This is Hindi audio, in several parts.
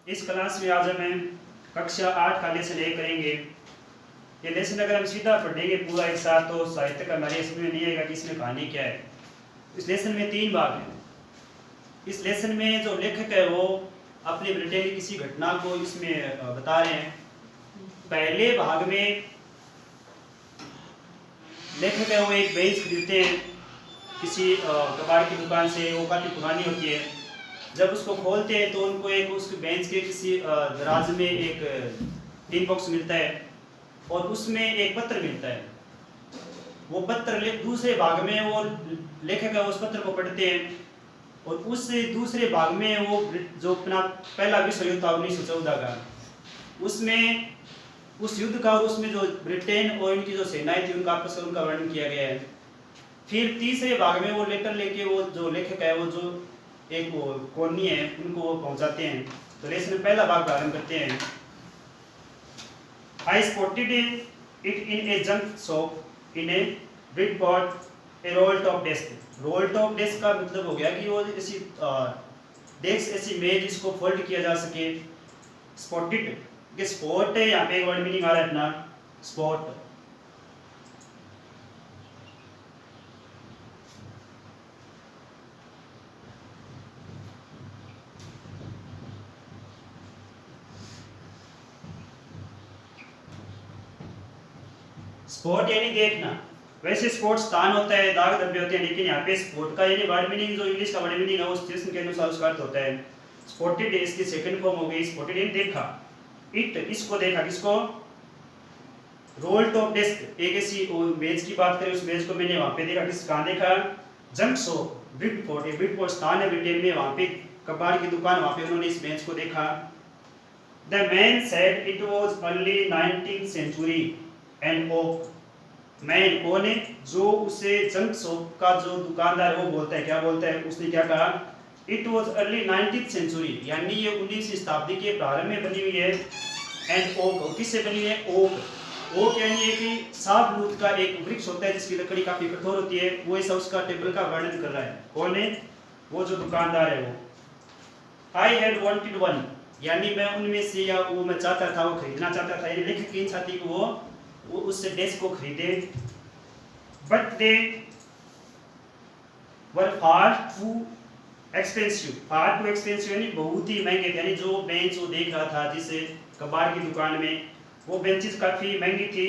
इस क्लास में आज हमें कक्षा 8 का लेसन ए करेंगे। ये लेसन अगर हम सीधा पढ़ेंगे पूरा एक साथ तो साहित्य का हमारे इसमें नहीं आएगा कि इसमें कहानी क्या है। इस लेसन में 3 भाग हैं। इस लेसन में जो लेखक है वो अपने ब्रिटेन की किसी घटना को इसमें बता रहे हैं। पहले भाग में लेखक है वो एक बेंच खरीदते हैं किसी कबाड़ की दुकान से, वो काफ़ी पुरानी होती है। जब उसको खोलते हैं तो उनको एक उस बेंच के किसी दराज में एक टिन बॉक्स मिलता है और उसमें एक पत्र मिलता है। वो पत्र दूसरे भाग में वो लेखक है उस पत्र को पढ़ते हैं और उस दूसरे भाग में वो जो अपना पहला विश्व युद्ध था 1914 का, उसमें उस युद्ध का और उसमें जो ब्रिटेन और इनकी जो सेनाएं थी उनका आपस में उनका वर्णन किया गया है। फिर तीसरे भाग में वो लेटर लेके वो जो लेखक है वो जो एक वो कॉलोनी है उनको वो पहुंचाते हैं। तो लेसन में पहला भाग प्रारंभ करते हैं। I spotted it in a junk shop in a Bridport a roll top desk. Roll top desk का मतलब हो गया कि वो ऐसी डेस्क ऐसी मेज जिसको फोल्ड किया जा सके। स्पॉटेड के स्पॉट है, यहाँ पे एक वर्ड मीनिंग आ रहा है अपना स्पॉट। स्पॉट यानी देखना। वैसे स्पॉट स्थान होता है, दाग धब्बे होते हैं, लेकिन यहाँ पे स्पॉट का यानी वर्ड मीनिंग जो इंग्लिश का वर्ड मीनिंग है उस चीज के अनुसार उसका अर्थ होता है। स्पॉटेड इसकी सेकंड फॉर्म हो गई स्पॉटेड यानी देखा। इट इसको देखा, किसको? रोल टॉप डेस्क एक ऐसी मेज की बात करें, उस मेज को मैंने वहां पे देखा। किस कहाँ देखा? जंक शॉप ब्रिडफोर्ड, एक ब्रिडफोर्ड स्थान है ब्रिटेन में, वहां पे कबाड़ की दुकान, वहां पे उन्होंने इस मेज को देखा। The man said it was early 19th century and oak. Man कौन है? जो उसे जंक शॉप का जो दुकानदार है वो बोलता है। क्या बोलता है? उसने क्या कहा? It was early 19th century, यानी ये 19वीं शताब्दी के प्रारंभ में बनी हुई है। एंड ओक किससे बनी है? ओक। ओक यानी एक साबलूत का एक वृक्ष होता है जिसकी लकड़ी काफी कठोर होती है। वो ऐसा उसका टेबल का वर्णन कर रहा है। कौन है? वो जो दुकानदार है वो। आई हैड वांटेड वन, यानी मैं उनमें से या वो मैं चाहता था, वो खरीदना चाहता था। ये लेखक की इच्छा थी कि वो उससे डेस्क को खरीदे। But they were far too expensive. Far too expensive यानी बहुत ही महंगे थे। यानी जो बेंच वो देख रहा था जिसे कबाड़ की दुकान में, वो बेंचेस काफी महंगी थी।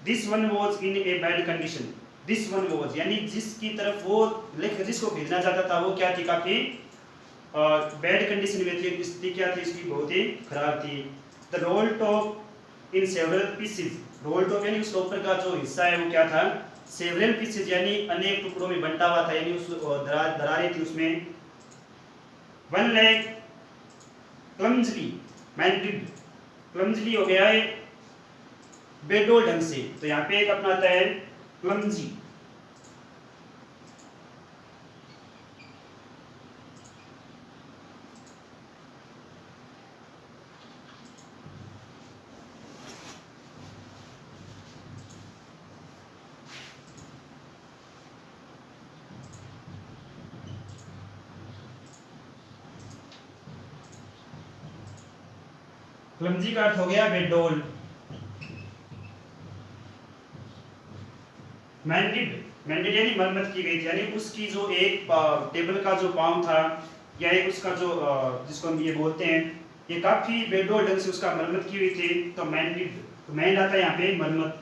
This one was in a bad condition. This one was यानी जिसकी तरफ वो लेखक जिसको खरीदना चाहता था वो क्या थी? काफी बैड कंडीशन में थी। स्थिति क्या थी इसकी? बहुत ही खराब थी। The role top in several pieces. Role top यानी उस ऊपर का जो हिस्सा है वो क्या था? सेवरल पीसेस यानी अनेक टुकड़ों में बंटा हुआ था, यानी उस दरारें थी उसमें। One leg क्लमजली मेंटेड। क्लमजली हो गया है बेडोल ढंग से, तो यहाँ पे एक अपना आता है क्लमजी। क्लमजी का अर्थ हो गया बेडोल। मेंटेड मेंटेड यानी मरम्मत की गई थी, यानी उसकी जो एक टेबल का जो पांव था या एक उसका जो जिसको हम ये बोलते हैं, ये काफी बेडोल ढंग से उसका मरम्मत की हुई थी। तो मेंटेड, तो मेंड आता है यहाँ पे मरम्मत।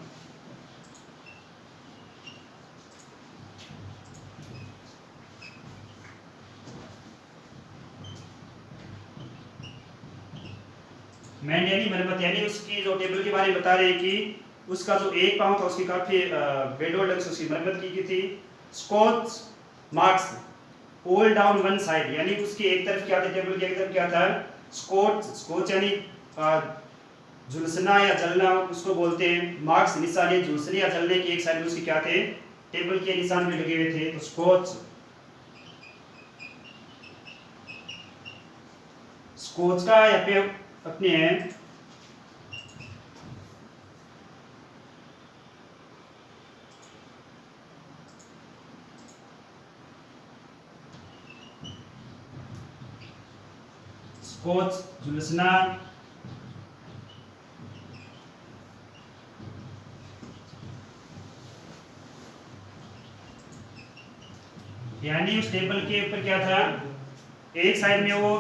मेंड यानी मरम्मत, यानी उसकी जो टेबल के बारे में बता रहे हैं कि उसका जो एक पांव था उसकी काफी बेडोल ढंग से उसकी मरम्मत की गई थी। Scorch marks all down one side, यानी उसकी एक तरफ क्या था? टेबल की एक तरफ क्या था? स्कॉच। स्कॉच यानी झुलसना या जलना उसको बोलते हैं। मार्क्स निशान, ये झुलसने या जलने की एक साइड में उसके क्या थे? टेबल के निशान भी लगे हुए थे। तो स्कॉच, स्कॉच का यहाँ पे अपने हैं कोच जुल्सना यानी उस टेबल के ऊपर क्या था, एक साइड में वो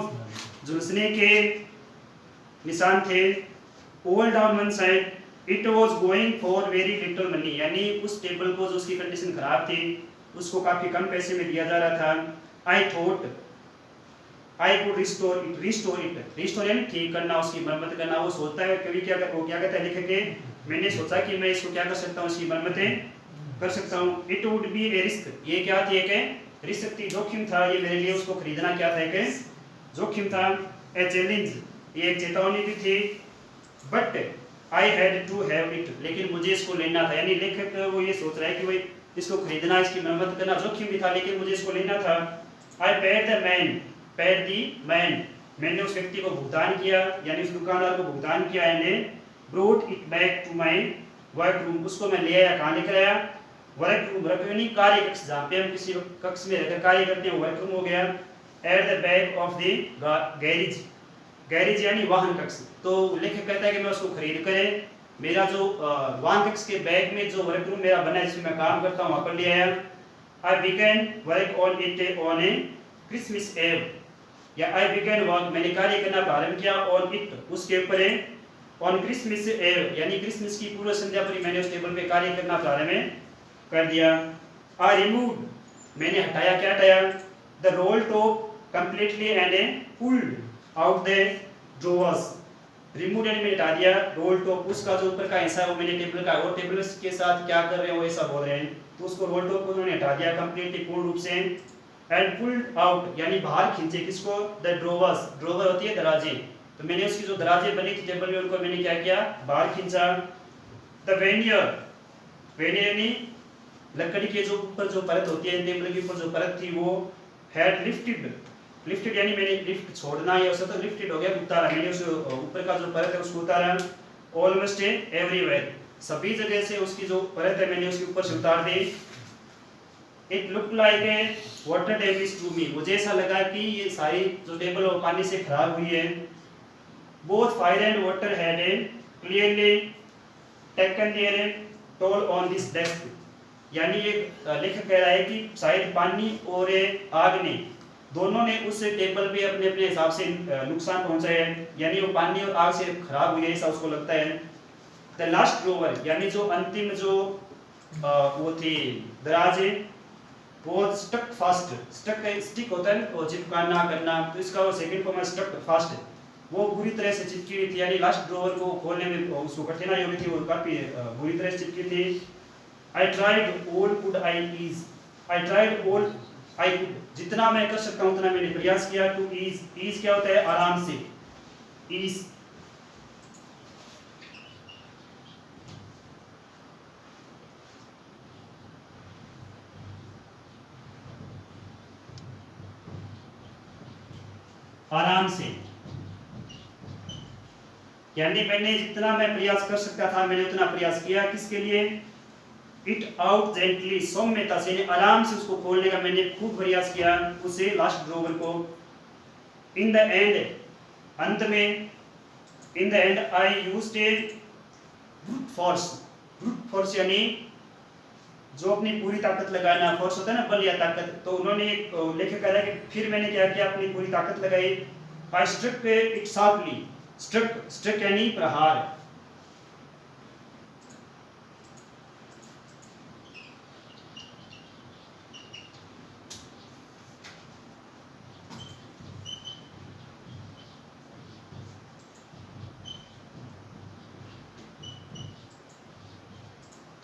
जुल्सने के निशान थे, all down one side it was going for very little money, यानी उस टेबल को जो उसकी कंडीशन खराब थी उसको काफी कम पैसे में दिया जा रहा था। I thought I could restore it यानी ठीक करना, उसकी मरम्मत करना। वो सोचता है कभी क्या वो क्या कहता है लिख के, मैंने सोचा कि मैं इसको क्या कर सकता हूँ, इसकी मरम्मतें कर सकता हूँ। It would be A risk, ये क्या थी, एक रिस्क थी, जोखिम था ये मेरे लिए, उसको खरीदना क्या था, एक जोखिम था। ए चैलेंज, ये एक चेतावनी भी थी। But I had to have it, लेकिन मुझे इसको लेना था, यानी लेखक वो ये सोच रहा है कि भाई इसको खरीदना, इसकी मरम्मत करना जोखिम भी था, लेकिन मुझे इसको लेना था। आई पेड द मैन, मैंने उस व्यक्ति को भुगतान किया, यानी उस दुकानदार को भुगतान किया। And brought it back to my work room, उसको मैं ले आया, कहाँ लेकर आया, वर्क रूम, यानी कार्य कक्ष, जहाँ पे हम किसी कक्ष में रहकर कार्य करते हैं, वर्क रूम हो गया। At the back of the garage यानी वाहन कक्ष। तो लेखक कहता है कि मैं उसको खरीद कर मेरा जो वाहन कक्ष के बैग में जो वर्क रूम मेरा बना है जिसमें मैं काम करता हूँ वहाँ पर ले आया। I began work on it on a Christmas Eve, या आई बिगन वर्क, मैंने कार्य करना प्रारंभ किया, ऑन इट, उसके ऊपर, ऑन क्रिसमस एव यानी क्रिसमस की पूर्व संध्या पर मैंने उस टेबल पे कार्य करना प्रारंभ कर दिया। आई रिमूव्ड, मैंने हटाया, क्या हटाया, the role top completely and pulled out the drawers, remove यानी मैंने हटा दिया, रोल टॉप उसका जो ऊपर का हिस्सा है वो मैंने टेबल का, और टेबल के साथ क्या कर रहे हैं वो ऐसा बोल रहे हैं, तो उसको रोल टॉप को उन्होंने हटा दिया कंप्लीटली पूर्ण रूप से। एंड पुल्ड आउट यानी बाहर खींचे, किसको, द ड्रॉवर्स, ड्रॉवर होती है दराजे, तो मैंने उसकी जो दराजे बनी थी टेबल में उनको मैंने क्या किया, बाहर खींचा। द वेनियर यानी लकड़ी के जो ऊपर जो परत होती है, टेबल के ऊपर जो परत थी वो हैड लिफ्टेड यानी मैंने लिफ्ट छोड़ना या उससे तो लिफ्टेड हो गया, उतारा, मैंने उस ऊपर का जो परत है उसको उतारा। ऑलमोस्ट एवरीवेयर, सभी जगह से उसकी जो परत है मैंने उसके ऊपर से उतार दी। It look like a water damage to me, मुझे ऐसा लगा कि ये सारी जो टेबल वो पानी से खराब हुई है। Both fire and water had clearly taken their toll on this desk, यानी ये लेखक कह रहा है कि शायद पानी और आग ने दोनों ने उस टेबल पे अपने अपने हिसाब से नुकसान पहुंचाया है, यानी वो पानी और आग से खराब हुई है ऐसा उसको लगता है। द लास्ट ड्रॉवर यानी जो अंतिम जो वो थी दराजे, वो स्टक फास्ट, स्टिक होता है वो चिपकाना करना, तो इसका वो सेकंड फॉर्म है स्टक फास्ट, वो बुरी तरह से चिपकी हुई थी, यानी लास्ट ड्रॉवर को खोलने में उसको कठिनाई हो रही थी, वो काफी बुरी तरह से चिपकी थी। I tried all could I ease, I tried all I could, जितना मैं कर सकता हूँ उतना मैंने प्रयास किया। To ease क्या होता है, आराम से, ease आराम से, यानी मैंने जितना मैं प्रयास कर सकता था मैंने उतना प्रयास किया, किसके लिए, इट आउट जेंटली, सौम्यता से, आराम से उसको खोलने का मैंने खूब प्रयास किया उसे, लास्ट ड्रॉवर को। इन द एंड, अंत में, in the and I used A brute force यानी जो अपनी पूरी ताकत लगाना, फोर्स होता है ना बल या ताकत, तो उन्होंने एक लेखक कह रहा है कि फिर मैंने क्या किया, अपनी पूरी ताकत लगाई। I struck it sharply, struck यानी प्रहार,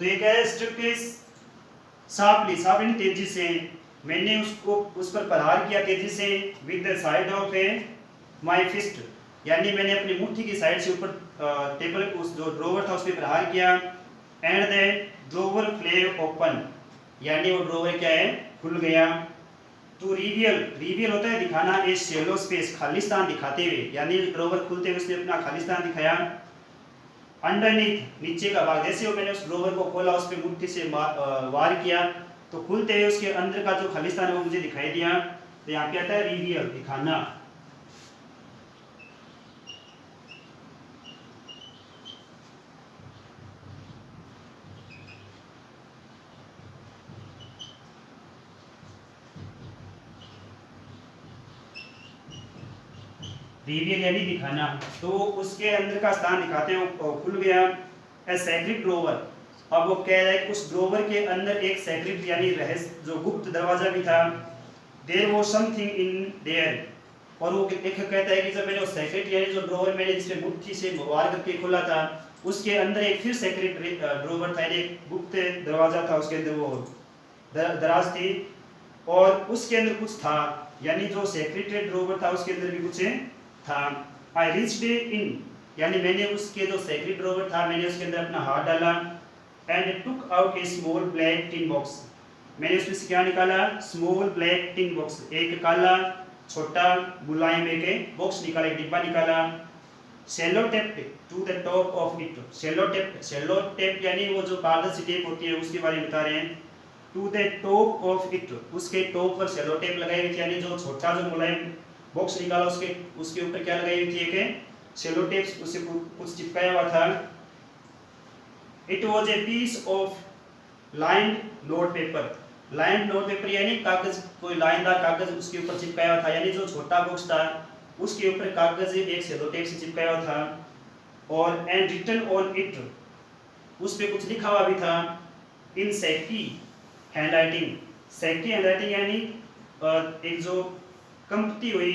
तो ये क्या है, स्ट्रक शार्पली तेजी से, मैंने उसको उस पर प्रहार किया तेजी से। With the side of a my fist, यानी मैंने अपनी मुट्ठी की साइड से ऊपर टेबल उस जो ड्रॉवर था उस पर प्रहार किया। And the drawer Phule open, यानी वो ड्रॉवर क्या है, खुल गया। टू रिवील होता है दिखाना, ए शैलो स्पेस, खालिस्तान दिखाते हुए, यानी ड्रॉवर खुलते हुए उसने अपना खालिस्तान दिखाया। अंडरनीथ, नीचे का भाग, जैसे वो मैंने उस ड्रॉवर को खोला उस पर मुट्ठी से वार किया तो खुलते हुए उसके अंदर का जो खालिस्तान है वो मुझे दिखाई दिया। तो यहाँ पे आता है रिवील, दिखाना। रिवील यानी दिखाना, तो उसके अंदर का स्थान दिखाते हैं, वो खुल गया। ए सेक्रेट ड्रोवर, अब वो कह रहा है कि उस ड्रोवर के अंदर एक सेक्रेट यानी रहस्य जो गुप्त दरवाजा भी था। There was something in there, और वो एक कहता है कि जब मैंने वो सेक्रेट यानी जो ड्रोवर मैंने जिसमें मुट्ठी से वार करके खोला था, उसके अंदर एक फिर सेक्रेट ड्रोवर था, एक गुप्त दरवाजा था, उसके अंदर वो दराज थी और उसके अंदर कुछ था, यानी जो सेक्रेट ड्रोवर था उसके अंदर भी कुछ था। आई रीच्ड इन, यानी मैंने उसके जो सेक्रेट ड्रोवर था मैंने उसके अंदर अपना हाथ डाला। And took out A small black tin box, मैंने उसमें से क्या निकाला, स्मॉल ब्लैक टिन बॉक्स, एक काला छोटा मुलायम एक बॉक्स निकाला, एक डिब्बा निकाला। Sellotape to the top of it, sellotape यानी वो जो पारदर्शी टेप होती है उसके बारे में बता रहे हैं। To the top of it, उसके टॉप पर सेलो टेप लगाई हुई थी, यानी जो छोटा जो मुलायम बॉक्स निकाला उसके ऊपर क्या लगाई हुई थी, एक सेलो टेप, उससे कुछ चिपकाया हुआ था। It was a piece of lined note paper, lined note paper यानी कागज, कोई लाइनदार कागज उसके ऊपर चिपकाया हुआ था, यानी जो छोटा बॉक्स था उसके ऊपर कागज एक सेलो टेप से चिपकाया हुआ था। और एंड रिटन ऑन इट, उस पे कुछ लिखा हुआ भी था, इन सेकी हैंडराइटिंग, सेकी हैंडराइटिंग यानी एक जो कंपती हुई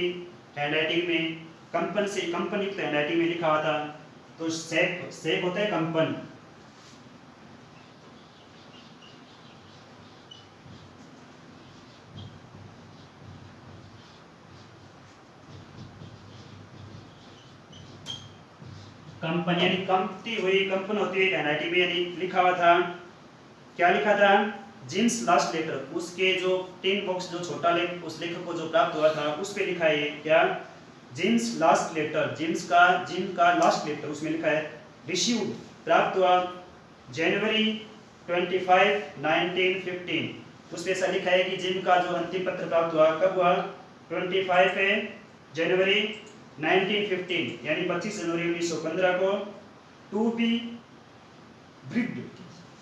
हैंडराइटिंग में, कंपन से कंपनयुक्त हैंडराइटिंग में लिखा हुआ था। तो सेक होता है कंपन। कंपन यानी कंपती हुई, कंपन होती है हैंडराइटिंग में, यानी लिखा हुआ था, क्या लिखा था, जिम्स लास्ट लेटर, उसके जो टिन बॉक्स जो छोटा लेख उस लेखक को जो प्राप्त हुआ था उस पे लिखा है क्या, जिम्स लास्ट लेटर, जिम का लास्ट लेटर, उसमें लिखा है रिसीव्ड, प्राप्त हुआ जनवरी 25 1915, उसमें ऐसा लिखा है कि जिम का जो अंतिम पत्र प्राप्त हुआ कब हुआ, 25 जनवरी 1915 यानी 25 जनवरी 1915 को। टू बी ब्रिग्ड,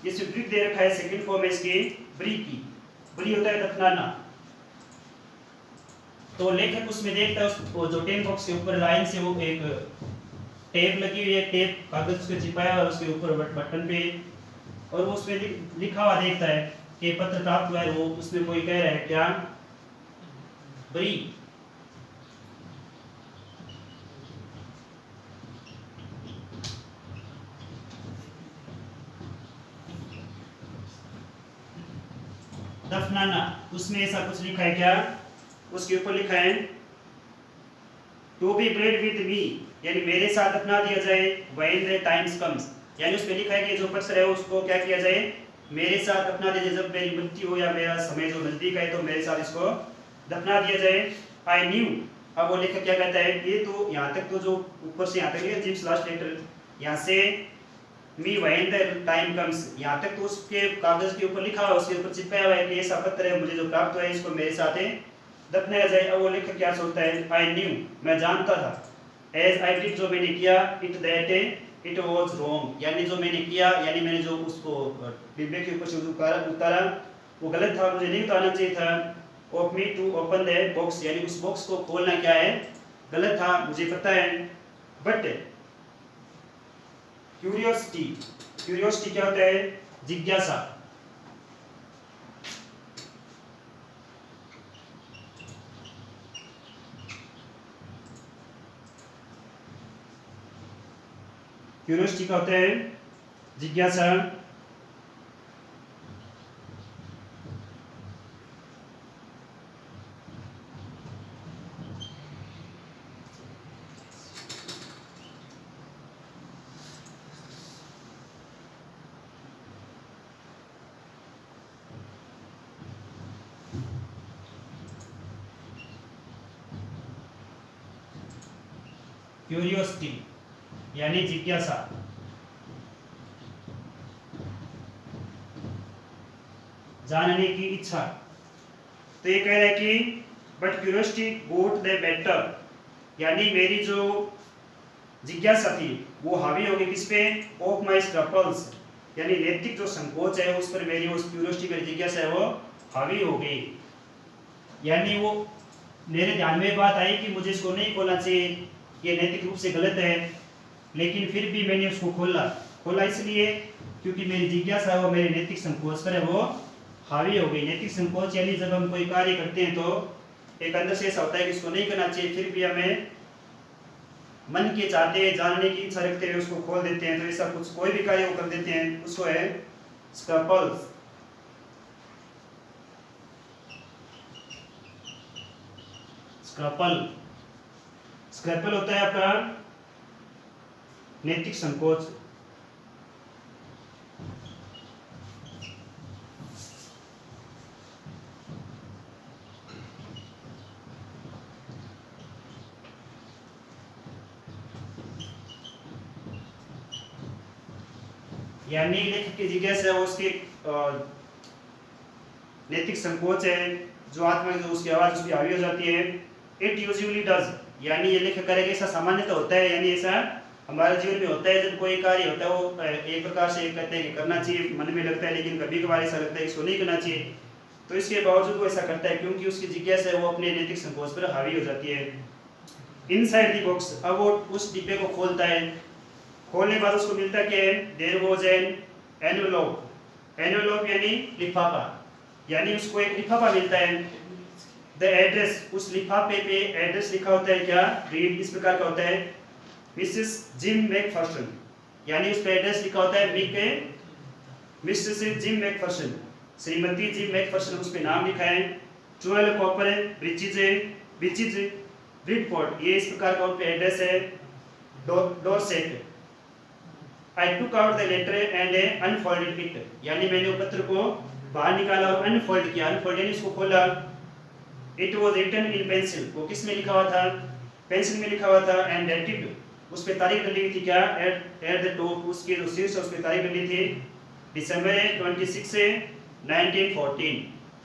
ये जो ब्रिग दे रखा है सेकंड फॉर्म है इसकी ब्री की, ब्री होता है दफनाना। तो लेखक उसमें देखता है उसको जो टेन बॉक्स के ऊपर लाइन से वो एक टेप लगी हुई है, टेप कागज पे चिपकाया हुआ उसके ऊपर बटन पे, और वो उसमें लिखा हुआ देखता है कि पत्र प्राप्त हुआ है, वो उसमें कोई कह रहा है क्या, ब्री। दफनाना, उसमें ऐसा कुछ लिखा है क्या, उसके ऊपर लिखा है to be buried with me, यानी मेरे साथ दफना दिया जाए, व्हेन द टाइम्स कम्स, यानी उसमें लिखा है कि जो पत्र है उसको क्या किया जाए, मेरे साथ दफना दिया जाए, जब मेरी मृत्यु हो या मेरा समय जो नजदीक है तो मेरे साथ इसको दफना दिया जाए। आई न्यू, अब वो लेखक क्या कहता है, ये तो यहाँ तक तो जो ऊपर से यहाँ तक है जिम्स लास्ट लेटर, यहाँ से me when the time comes, यहाँ तक तो उसके कागज के ऊपर लिखा हुआ, उसके ऊपर चिपकाया हुआ है कि ऐसा पत्र है मुझे जो प्राप्त हुआ है, इसको मेरे साथ दफनाया जाए। अब वो लेखक क्या सोचता है, आई न्यू, मैं जानता था, एज आई डिड, जो मैंने किया, it that it was wrong, यानी जो मैंने किया, यानी मैंने जो उसको डिब्बे के ऊपर से उतारा वो गलत था, मुझे नहीं उतारना चाहिए था। Off me to open the box, यानी उस बॉक्स को खोलना क्या है, गलत था, मुझे पता है। बट क्यूरियोसिटी, क्यूरियोसिटी क्या होता है, जिज्ञासा। क्यूरियोसिटी का होता है जिज्ञासा। क्यूरियोसिटी यानी जिज्ञासा। जानने की इच्छा। तो ये कह रहा है कि but curiosity goat the better, यानी मेरी जो जिज्ञासा थी वो हावी हो गई किस पे, ऑफ माई स्क्रपल्स, यानी नैतिक जो संकोच है उस पर मेरी उस क्यूरियोसिटी मेरी जिज्ञासा है वो हावी हो गई। यानी वो मेरे ध्यान में बात आई कि मुझे इसको नहीं खोलना चाहिए, ये नैतिक रूप से गलत है, लेकिन फिर भी मैंने उसको खोला इसलिए क्योंकि मेरी जिज्ञासा वो मेरे नैतिक संकोच पर है वो हावी हो गई। नैतिक संकोच यानी जब हम कोई कार्य करते हैं तो एक अंदर से ऐसा होता है कि इसको नहीं करना चाहिए, फिर भी हमें मन के चाहते जानने की इच्छा रखते हुए उसको खोल देते हैं, तो ऐसा कुछ कोई भी कार्य वो कर देते हैं, उसको है स्क्रैपल्स। स्क्रैपल होता है आपका नैतिक संकोच। यानी लेखक की जिज्ञासा है वो उसके नैतिक संकोच है जो आत्मा जो उसकी आवाज उसकी हावी हो जाती है। इट यूजुअली डज, यानी ये लेखक करेगा ऐसा सामान्यतः होता है, यानी ऐसा हमारे जीवन में होता है जब कोई कार्य होता है वो एक प्रकार से कहते हैं कि करना चाहिए, मन में लगता है, लेकिन कभी कभार ऐसा लगता है इसको नहीं करना चाहिए, तो इसके बावजूद वो ऐसा करता है क्योंकि उसकी जिज्ञासा है वो अपने नैतिक संकोच पर हावी हो जाती है। इनसाइड द बॉक्स, अब वो उस डिब्बे को खोलता है, खोलने के बाद उसको मिलता है कि देयर वाज एन एनवेलप यानी लिफाफा, यानी उसको एक लिफाफा मिलता है। द एड्रेस, उस लिफाफे पे एड्रेस लिखा होता है क्या, रीड इस प्रकार का होता है, मिसेस जिम मैकफर्सन, यानी उस पे एड्रेस लिखा होता है Mrs gym Macpherson, Shrimati gym Macpherson, उस पे नाम लिखा है। 12 कॉपर ब्रिजेज ब्रिडपोर्ट, ये इस प्रकार का उस पे एड्रेस है। Dorset, I took out the letter and unfolded it, यानी मैंने वो पत्र को बाहर निकाला और अनफोल्ड किया, अनफोल्ड यानी इसको खोला। It was written in pencil, वो किस में लिखा हुआ था, पेंसिल में लिखा हुआ था। एंड डेटेड, उस पे तारीख डली हुई थी क्या, एट द टॉप, उसके जो शीर्ष उस पे तारीख डली थी दिसंबर 26 1914,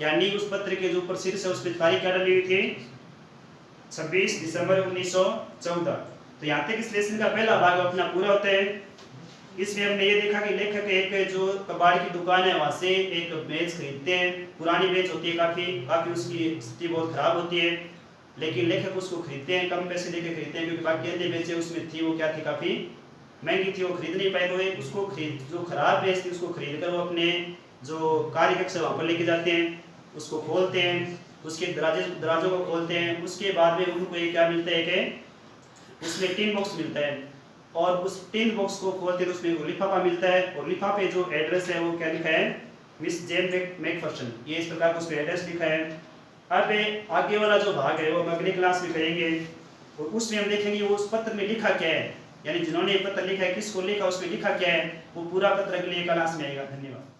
यानी उस पत्र के जो ऊपर शीर्ष है उस पे तारीख क्या डली हुई थी, 26 दिसंबर 1914। तो यहाँ तक इस लेसन का पहला भाग अपना पूरा होता है। इसमें हमने ये देखा कि लेखक एक जो कबाड़ की दुकान है वहाँ से एक मेज खरीदते हैं, पुरानी मेज होती है, काफ़ी उसकी स्थिति बहुत खराब होती है, लेकिन लेखक उसको खरीदते हैं, कम पैसे देके खरीदते हैं क्योंकि बाकी अन्य मेजें उसमें थी वो क्या थी, काफ़ी महंगी थी, वो खरीद नहीं पाए, तो एक उसको जो खराब मेज थी उसको खरीद कर वो अपने जो कार्य कक्ष वहाँ पर लेके जाते हैं, उसको खोलते हैं, उसके दराजों को खोलते हैं। उसके बाद में उनको ये क्या मिलता है कि उसमें टिन बॉक्स मिलता है, और उस टिन बॉक्स को खोलते हैं तो उसमें लिफाफा मिलता है, और लिफाफे जो एड्रेस है वो क्या लिखा है, मिस जेम मैकफर्सन, ये इस प्रकार का उस पर एड्रेस लिखा है। अब आगे वाला जो भाग है वो हम अगली क्लास में करेंगे, और उसमें हम देखेंगे वो उस पत्र में लिखा क्या है, यानी जिन्होंने पत्र लिखा है किसको लिखा, उसमें लिखा क्या है, वो पूरा पत्र अगली क्लास में आएगा। धन्यवाद।